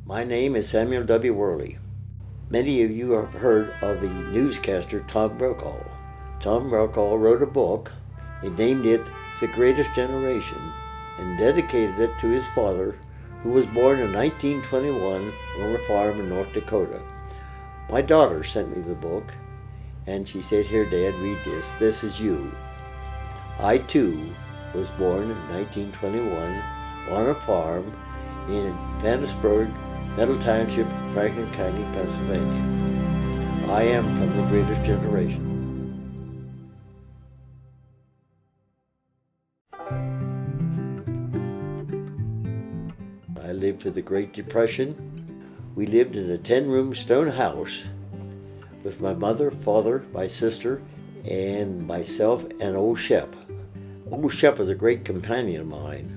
My name is Samuel W. Worley. Many of you have heard of the newscaster Tom Brokaw. Tom Brokaw wrote a book and named it The Greatest Generation and dedicated it to his father, who was born in 1921 on a farm in North Dakota. My daughter sent me the book and she said, "Here, Dad, read this. This is you." I too was born in 1921 on a farm in Chambersburg, Middle Township, Franklin County, Pennsylvania. I am from the greatest generation. I lived through the Great Depression. We lived in a 10-room stone house with my mother, father, my sister, and myself and old Shep. Old Shep was a great companion of mine.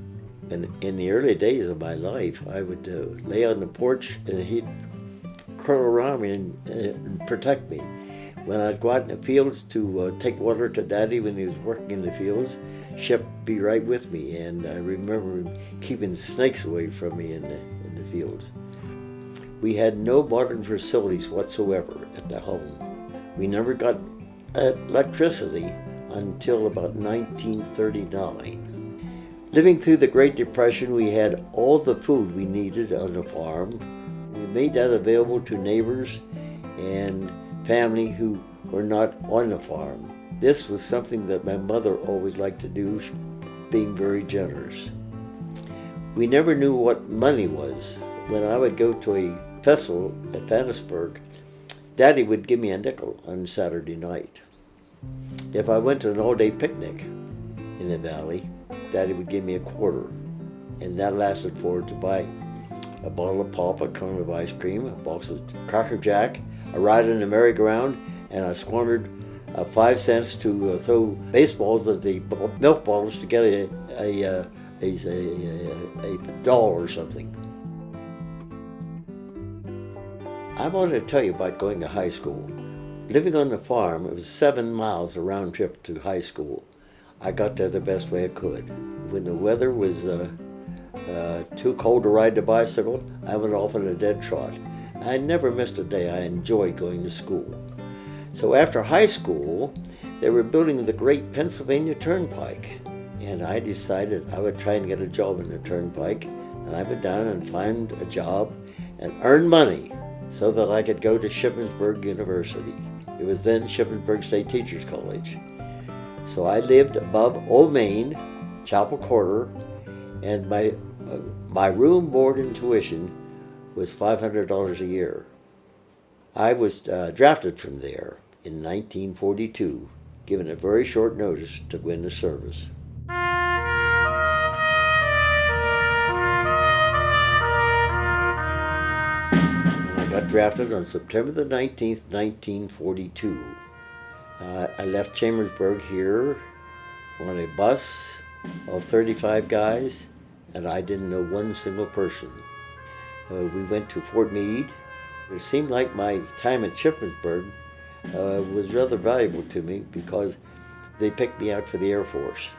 And in the early days of my life, I would lay on the porch and he'd curl around me and protect me. When I'd go out in the fields to take water to Daddy when he was working in the fields, Shep would be right with me. And I remember him keeping snakes away from me in the fields. We had no modern facilities whatsoever at the home. We never got electricity until about 1939. Living through the Great Depression, we had all the food we needed on the farm. We made that available to neighbors and family who were not on the farm. This was something that my mother always liked to do, being very generous. We never knew what money was. When I would go to a festival at Chambersburg, Daddy would give me a nickel on Saturday night. If I went to an all-day picnic in the valley, Daddy would give me a quarter, and that lasted to buy a bottle of pop, a cone of ice cream, a box of Cracker Jack, a ride in the merry-go-round, and I squandered 5 cents to throw baseballs at the milk bottles to get a doll or something. I wanted to tell you about going to high school. Living on the farm, it was 7 miles a round trip to high school. I got there the best way I could. When the weather was too cold to ride the bicycle, I went off on a dead trot. I never missed a day. I enjoyed going to school. So after high school, they were building the great Pennsylvania Turnpike. And I decided I would try and get a job in the Turnpike. And I went down and find a job and earn money so that I could go to Chambersburg University. It was then Chambersburg State Teachers College. So I lived above Old Main, Chapel Quarter, and my room, board, and tuition was $500 a year. I was drafted from there in 1942, given a very short notice to go into service. I got drafted on September the 19th, 1942. I left Chambersburg here on a bus of 35 guys, and I didn't know one single person. We went to Fort Meade. It seemed like my time at Chambersburg was rather valuable to me because they picked me out for the Air Force.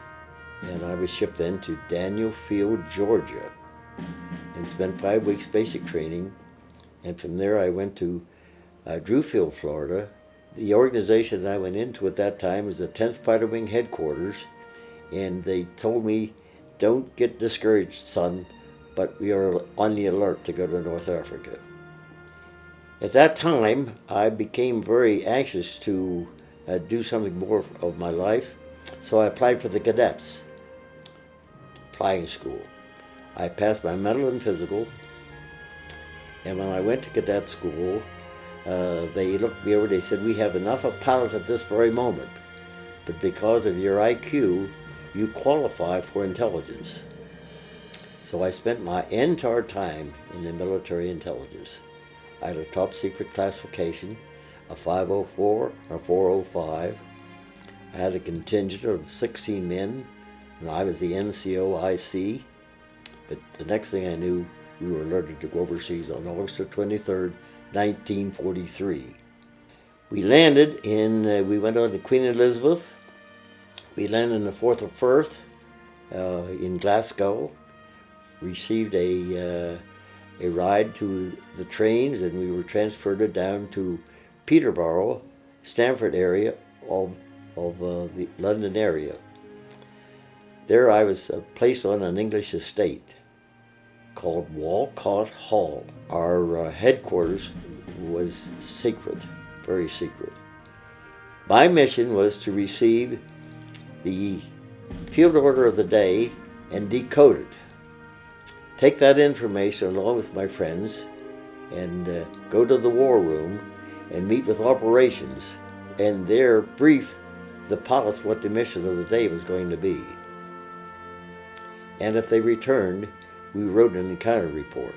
And I was shipped then to Daniel Field, Georgia, and spent 5 weeks basic training. And from there I went to Drewfield, Florida. The organization that I went into at that time was the 10th Fighter Wing Headquarters, and they told me, "Don't get discouraged, son, but we are on the alert to go to North Africa." At that time, I became very anxious to do something more of my life, so I applied for the cadets flying school. I passed my mental and physical, and when I went to cadet school, they looked me over, they said, "We have enough of pilots at this very moment, but because of your IQ, you qualify for intelligence." So I spent my entire time in the military intelligence. I had a top secret classification, a 504 or 405. I had a contingent of 16 men, and I was the NCO IC. But the next thing I knew, we were alerted to go overseas on August the 23rd, 1943. We landed we went on to Queen Elizabeth. We landed in the Forth of Firth in Glasgow, received a a ride to the trains, and we were transferred down to Peterborough, Stamford area of the London area. There I was placed on an English estate called Walcott Hall. Our headquarters was secret, very secret. My mission was to receive the field order of the day and decode it. Take that information along with my friends and go to the war room and meet with operations, and there brief the pilots what the mission of the day was going to be. And if they returned, we wrote an encounter report.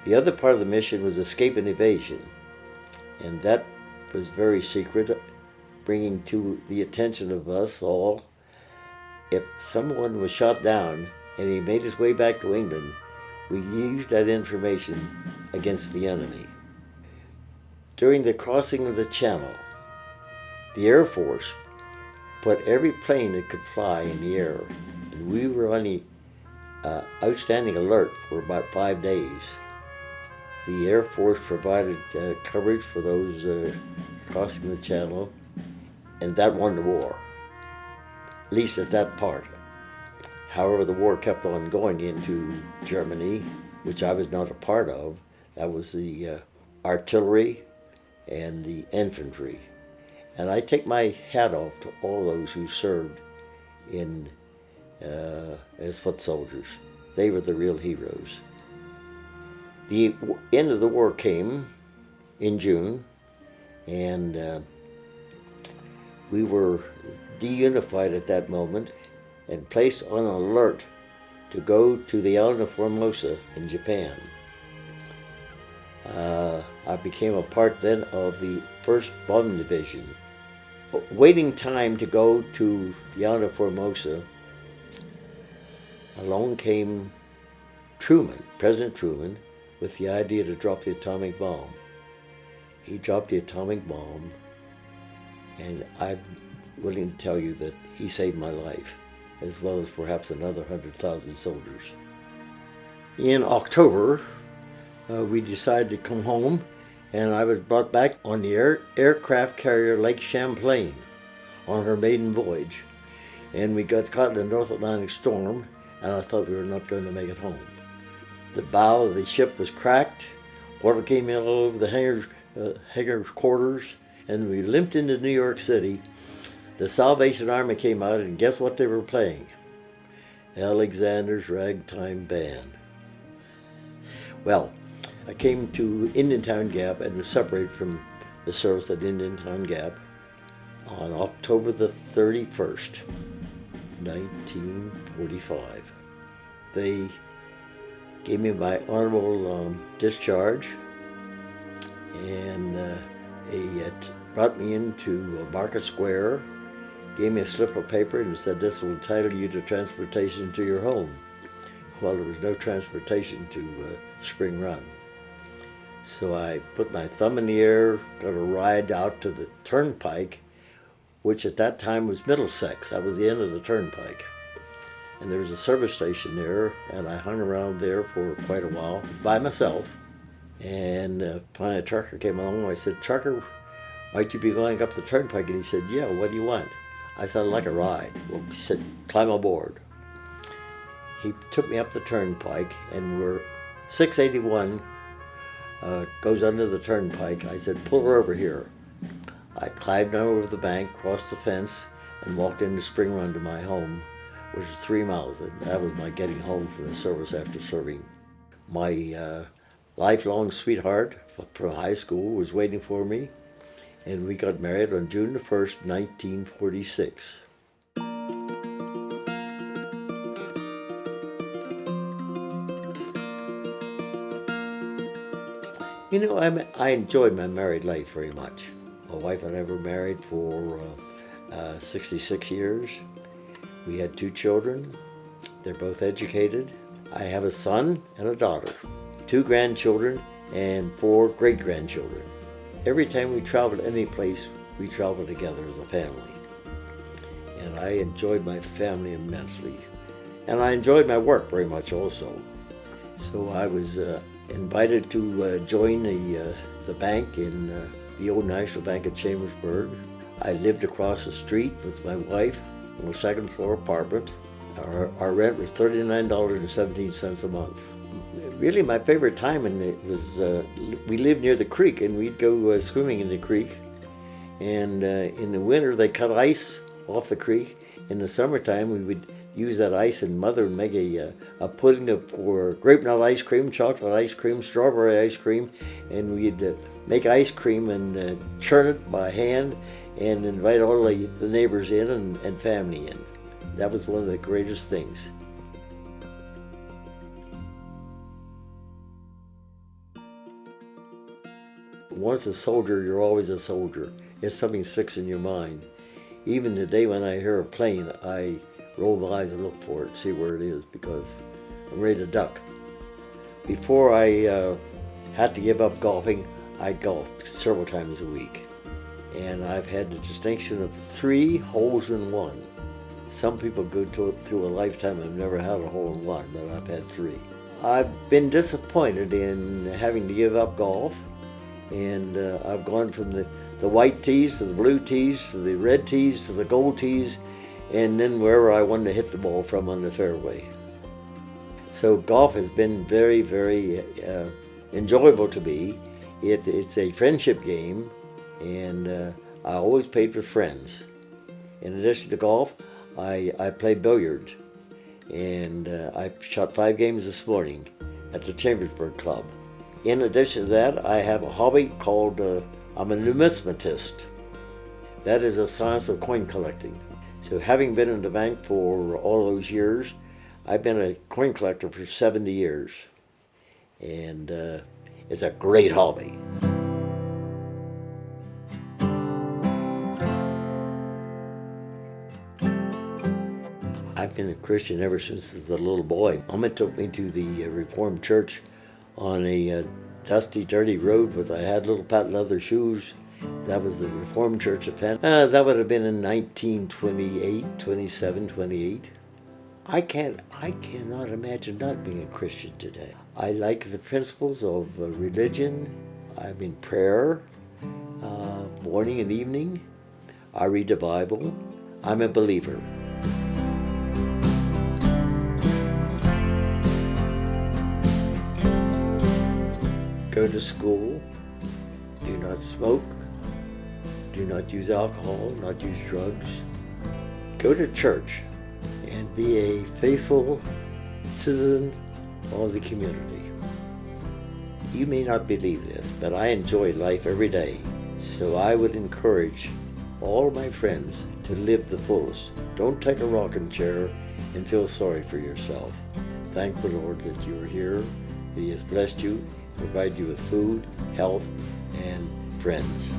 The other part of the mission was escape and evasion, and that was very secret, bringing to the attention of us all, if someone was shot down and he made his way back to England, we used that information against the enemy. During the crossing of the Channel, the Air Force put every plane that could fly in the air, and we were on the outstanding alert for about 5 days. The Air Force provided coverage for those crossing the Channel, and that won the war, at least at that part. However, the war kept on going into Germany, which I was not a part of. That was the artillery and the infantry. And I take my hat off to all those who served in as foot soldiers. They were the real heroes. The end of the war came in June, and we were deunified at that moment and placed on alert to go to the island of Formosa in Japan. I became a part then of the 1st Bomb Division. Waiting time to go to the island of Formosa, along came Truman, President Truman, with the idea to drop the atomic bomb. He dropped the atomic bomb, and I'm willing to tell you that he saved my life, as well as perhaps another 100,000 soldiers. In October, we decided to come home, and I was brought back on the aircraft carrier Lake Champlain on her maiden voyage. And we got caught in a North Atlantic storm, and I thought we were not going to make it home. The bow of the ship was cracked, water came in all over the hangar's quarters, and we limped into New York City. The Salvation Army came out, and guess what they were playing? Alexander's Ragtime Band. Well, I came to Indiantown Gap and was separated from the service at Indiantown Gap on October the 31st, 1945. They gave me my honorable discharge, and they brought me into Market Square, gave me a slip of paper and said, "This will entitle you to transportation to your home." Well, there was no transportation to Spring Run. So I put my thumb in the air, got a ride out to the turnpike, which at that time was Middlesex. That was the end of the turnpike. And there was a service station there, and I hung around there for quite a while by myself. And finally a trucker came along, and I said, "Trucker, might you be going up the turnpike?" And he said, "Yeah, what do you want?" I said, "I'd like a ride." Well, he said, "Climb aboard." He took me up the turnpike, and we're 681 goes under the turnpike. I said, "Pull her over here." I climbed down over the bank, crossed the fence, and walked into Spring Run to my home, which was 3 miles. And that was my getting home from the service after serving. My lifelong sweetheart from high school was waiting for me, and we got married on June the 1st, 1946. You know, I enjoyed my married life very much. My wife and I were married for 66 years. We had 2 children. They're both educated. I have a son and a daughter, 2 grandchildren, and 4 great-grandchildren. Every time we traveled any place, we traveled together as a family. And I enjoyed my family immensely. And I enjoyed my work very much also. So I was invited to join the bank in the old National Bank of Chambersburg. I lived across the street with my wife in a second floor apartment. Our rent was $39.17 a month. Really, my favorite time in it was we lived near the creek, and we'd go swimming in the creek. And in the winter, they cut ice off the creek. In the summertime, we would use that ice, and Mother would make a pudding for grape nut ice cream, chocolate ice cream, strawberry ice cream, and we'd make ice cream and churn it by hand and invite all the neighbors in and family in. That was one of the greatest things. Once a soldier, you're always a soldier. It's something sticks in your mind. Even today when I hear a plane, I roll my eyes and look for it, see where it is, because I'm ready to duck. Before I had to give up golfing, I golfed several times a week. And I've had the distinction of 3 holes in one. Some people go through a lifetime and have never had a hole in one, but I've had 3. I've been disappointed in having to give up golf, and I've gone from the white tees to the blue tees to the red tees to the gold tees, and then wherever I wanted to hit the ball from on the fairway. So golf has been very, very enjoyable to me. It's a friendship game, and I always played with friends. In addition to golf, I play billiards, and I shot 5 games this morning at the Chambersburg Club. In addition to that, I have a hobby called, I'm a numismatist. That is a science of coin collecting. So having been in the bank for all those years, I've been a coin collector for 70 years. And it's a great hobby. I've been a Christian ever since I was a little boy. Mama took me to the Reformed Church on a dusty, dirty road I had little patent leather shoes. That was the Reformed Church of Penn. That would have been in 1928, 27, 28. I cannot imagine not being a Christian today. I like the principles of religion. I'm in prayer, morning and evening. I read the Bible. I'm a believer. Go to school, do not smoke, do not use alcohol, not use drugs. Go to church and be a faithful citizen of the community. You may not believe this, but I enjoy life every day, so I would encourage all of my friends to live the fullest. Don't take a rocking chair and feel sorry for yourself. Thank the Lord that you are here. He has blessed you, provided you with food, health, and friends.